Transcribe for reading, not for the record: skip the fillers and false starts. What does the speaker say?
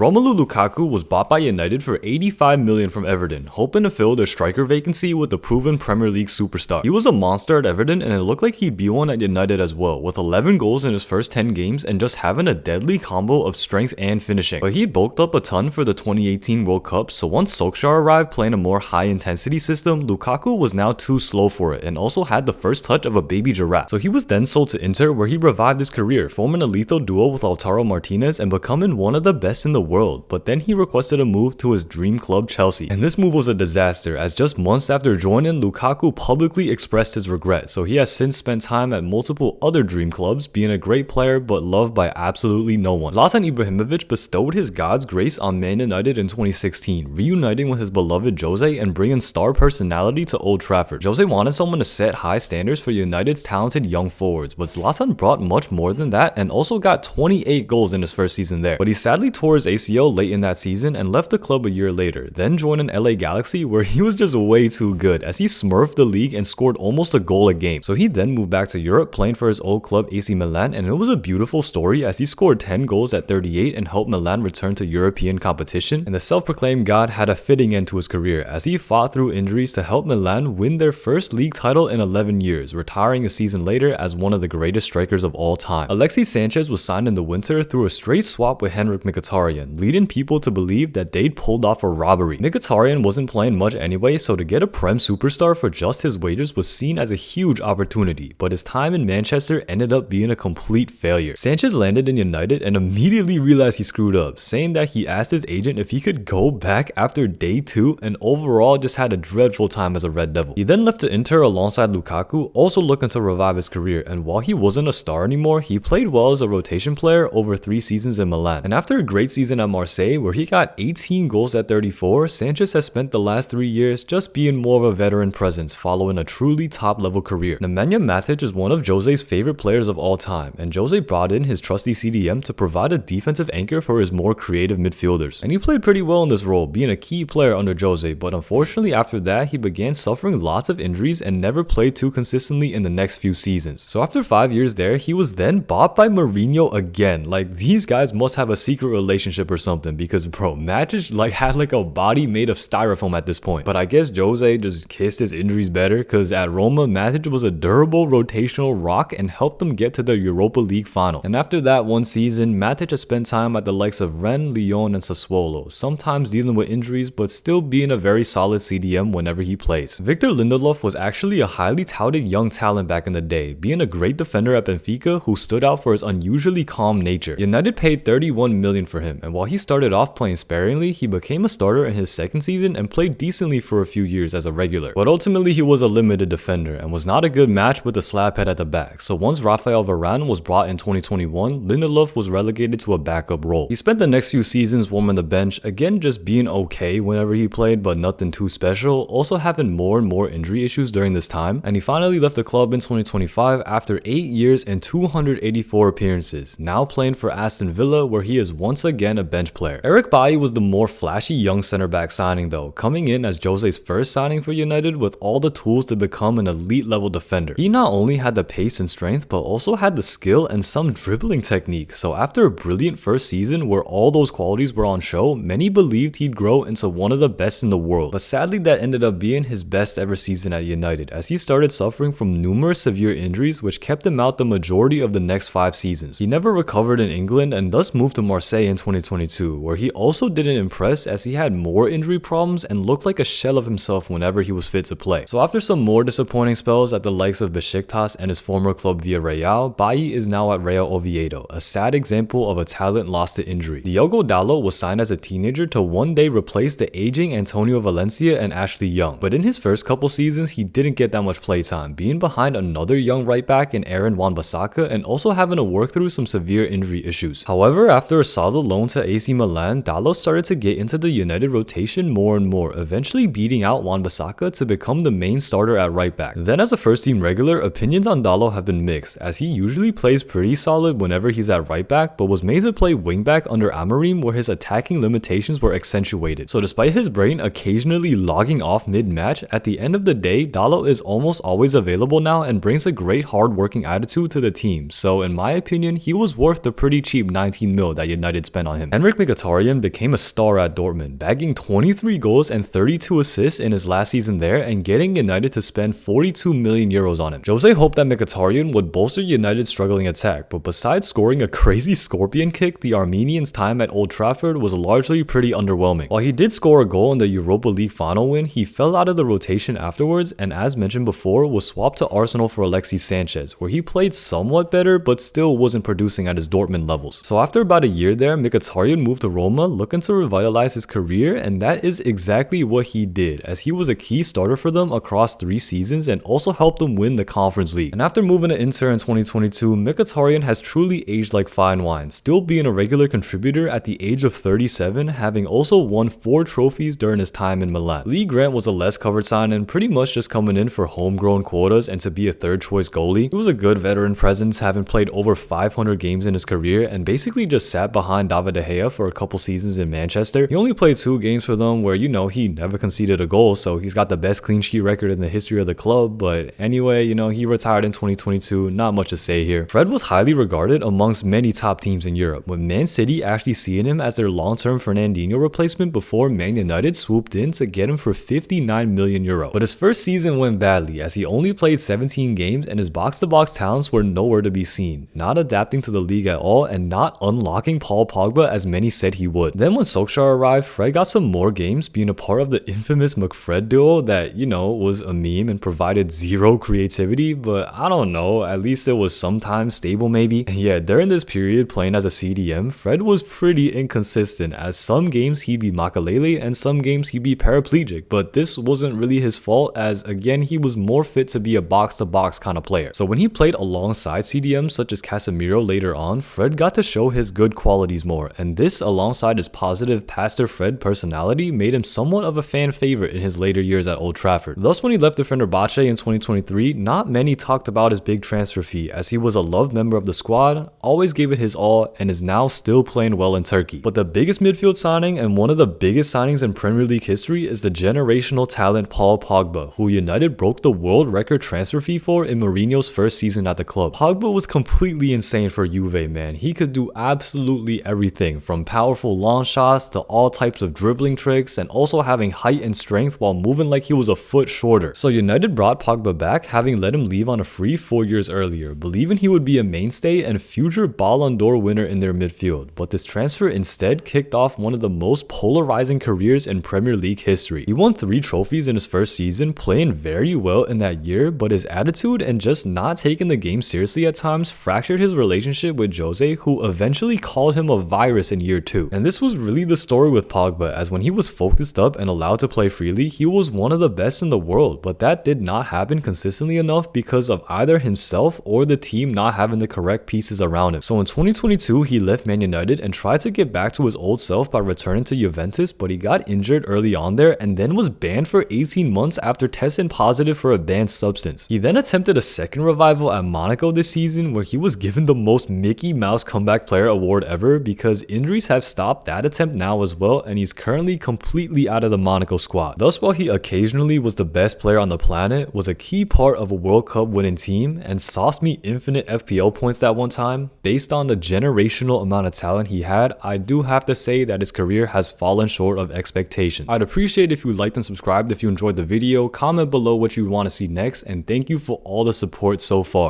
Romelu Lukaku was bought by United for 85 million from Everton, hoping to fill their striker vacancy with the proven Premier League superstar. He was a monster at Everton and it looked like he'd be one at United as well, with 11 goals in his first 10 games and just having a deadly combo of strength and finishing. But he bulked up a ton for the 2018 World Cup, so once Solskjaer arrived playing a more high intensity system, Lukaku was now too slow for it and also had the first touch of a baby giraffe. So he was then sold to Inter, where he revived his career, forming a lethal duo with Lautaro Martinez and becoming one of the best in the world. But then he requested a move to his dream club Chelsea, and this move was a disaster, as just months after joining, Lukaku publicly expressed his regret. So he has since spent time at multiple other dream clubs, being a great player but loved by absolutely no one. Zlatan Ibrahimovic bestowed his God's grace on Man United in 2016, reuniting with his beloved Jose and bringing star personality to Old Trafford. Jose wanted someone to set high standards for United's talented young forwards, but Zlatan brought much more than that and also got 28 goals in his first season there. But he sadly tore his ACL late in that season and left the club a year later, then joining LA Galaxy, where he was just way too good as he smurfed the league and scored almost a goal a game. So he then moved back to Europe playing for his old club AC Milan, and it was a beautiful story as he scored 10 goals at 38 and helped Milan return to European competition, and the self-proclaimed god had a fitting end to his career as he fought through injuries to help Milan win their first league title in 11 years, retiring a season later as one of the greatest strikers of all time. Alexis Sanchez was signed in the winter through a straight swap with Henrik Mkhitaryan, leading people to believe that they'd pulled off a robbery. Mkhitaryan wasn't playing much anyway, so to get a Prem superstar for just his wages was seen as a huge opportunity, but his time in Manchester ended up being a complete failure. Sanchez landed in United and immediately realized he screwed up, saying that he asked his agent if he could go back after day 2 and overall just had a dreadful time as a Red Devil. He then left to Inter alongside Lukaku, also looking to revive his career, and while he wasn't a star anymore, he played well as a rotation player over 3 seasons in Milan. And after a great season at Marseille, where he got 18 goals at 34, Sanchez has spent the last 3 years just being more of a veteran presence following a truly top-level career. Nemanja Matic is one of Jose's favorite players of all time, and Jose brought in his trusty CDM to provide a defensive anchor for his more creative midfielders. And he played pretty well in this role, being a key player under Jose, but unfortunately after that he began suffering lots of injuries and never played too consistently in the next few seasons. So after 5 years there, he was then bought by Mourinho again. Like, these guys must have a secret relationship or something, because bro, Matic had a body made of styrofoam at this point. But I guess Jose just kissed his injuries better, because at Roma, Matic was a durable rotational rock and helped them get to the Europa League final. And after that one season, Matic has spent time at the likes of Rennes, Lyon, and Sassuolo, sometimes dealing with injuries but still being a very solid CDM whenever he plays. Victor Lindelof was actually a highly touted young talent back in the day, being a great defender at Benfica who stood out for his unusually calm nature. United paid 31 million for him, and while he started off playing sparingly, he became a starter in his second season and played decently for a few years as a regular. But ultimately he was a limited defender and was not a good match with the slabhead at the back, so once Rafael Varane was brought in 2021, Lindelof was relegated to a backup role. He spent the next few seasons warming the bench, again just being okay whenever he played but nothing too special, also having more and more injury issues during this time, and he finally left the club in 2025 after 8 years and 284 appearances, now playing for Aston Villa, where he is once again a bench player. Eric Bailly was the more flashy young center back signing though, coming in as Jose's first signing for United with all the tools to become an elite level defender. He not only had the pace and strength but also had the skill and some dribbling technique, so after a brilliant first season where all those qualities were on show, many believed he'd grow into one of the best in the world. But sadly that ended up being his best ever season at United, as he started suffering from numerous severe injuries which kept him out the majority of the next 5 seasons. He never recovered in England and thus moved to Marseille in 2022, where he also didn't impress as he had more injury problems and looked like a shell of himself whenever he was fit to play. So after some more disappointing spells at the likes of Besiktas and his former club Villarreal, Bailly is now at Real Oviedo, a sad example of a talent lost to injury. Diogo Dalot was signed as a teenager to one day replace the aging Antonio Valencia and Ashley Young, but in his first couple seasons he didn't get that much playtime, being behind another young right back in Aaron Wan-Bissaka and also having to work through some severe injury issues. However, after a solid loan to AC Milan, Dalot started to get into the United rotation more and more, eventually beating out Wan-Bissaka to become the main starter at right back. Then as a first team regular, opinions on Dalot have been mixed, as he usually plays pretty solid whenever he's at right back, but was made to play wing back under Amorim where his attacking limitations were accentuated. So despite his brain occasionally logging off mid-match, at the end of the day, Dalot is almost always available now and brings a great hard-working attitude to the team, so in my opinion, he was worth the pretty cheap 19 mil that United spent on him. Henrik Mkhitaryan became a star at Dortmund, bagging 23 goals and 32 assists in his last season there and getting United to spend 42 million euros on him. Jose hoped that Mkhitaryan would bolster United's struggling attack, but besides scoring a crazy scorpion kick, the Armenian's time at Old Trafford was largely pretty underwhelming. While he did score a goal in the Europa League final win, he fell out of the rotation afterwards and, as mentioned before, was swapped to Arsenal for Alexis Sanchez, where he played somewhat better but still wasn't producing at his Dortmund levels. So after about a year there, Mkhitaryan moved to Roma looking to revitalize his career, and that is exactly what he did, as he was a key starter for them across 3 seasons and also helped them win the Conference League. And after moving to Inter in 2022, Mkhitaryan has truly aged like fine wine, still being a regular contributor at the age of 37, having also won 4 trophies during his time in Milan. Lee Grant was a less covered signing, pretty much just coming in for homegrown quotas and to be a third choice goalie. He was a good veteran presence, having played over 500 games in his career and basically just sat behind David De Gea for a couple seasons in Manchester. He only played 2 games for them where, he never conceded a goal, so he's got the best clean sheet record in the history of the club. But anyway, he retired in 2022, not much to say here. Fred was highly regarded amongst many top teams in Europe, with Man City actually seeing him as their long-term Fernandinho replacement before Man United swooped in to get him for 59 million euro. But his first season went badly, as he only played 17 games and his box-to-box talents were nowhere to be seen, not adapting to the league at all and not unlocking Paul Pogba as many said he would. Then when Solskjaer arrived, Fred got some more games, being a part of the infamous McFred duo that, was a meme and provided zero creativity, but I don't know, at least it was sometimes stable maybe. And yeah, during this period playing as a CDM, Fred was pretty inconsistent, as some games he'd be Makalele and some games he'd be paraplegic, but this wasn't really his fault, as again he was more fit to be a box-to-box kind of player. So when he played alongside CDMs such as Casemiro later on, Fred got to show his good qualities more, and this alongside his positive Pastor Fred personality made him somewhat of a fan favorite in his later years at Old Trafford. Thus, when he left the Fenerbahce in 2023, not many talked about his big transfer fee, as he was a loved member of the squad, always gave it his all, and is now still playing well in Turkey. But the biggest midfield signing and one of the biggest signings in Premier League history is the generational talent Paul Pogba, who United broke the world record transfer fee for in Mourinho's first season at the club. Pogba was completely insane for Juve, man. He could do absolutely everything, from powerful long shots to all types of dribbling tricks, and also having height and strength while moving like he was a foot shorter. So United brought Pogba back, having let him leave on a free 4 years earlier, believing he would be a mainstay and future Ballon d'Or winner in their midfield. But this transfer instead kicked off one of the most polarizing careers in Premier League history. He won 3 trophies in his first season, playing very well in that year, but his attitude and just not taking the game seriously at times fractured his relationship with Jose, who eventually called him a virus in year 2. And this was really the story with Pogba, as when he was focused up and allowed to play freely, he was one of the best in the world, but that did not happen consistently enough because of either himself or the team not having the correct pieces around him. So in 2022, he left Man United and tried to get back to his old self by returning to Juventus, but he got injured early on there and then was banned for 18 months after testing positive for a banned substance. He then attempted a second revival at Monaco this season, where he was given the most Mickey Mouse comeback player award ever, because injuries have stopped that attempt now as well, and he's currently completely out of the Monaco squad. Thus, while he occasionally was the best player on the planet, was a key part of a World Cup winning team, and sauced me infinite FPL points that one time, based on the generational amount of talent he had, I do have to say that his career has fallen short of expectations. I'd appreciate if you liked and subscribed if you enjoyed the video, comment below what you want to see next, and thank you for all the support so far.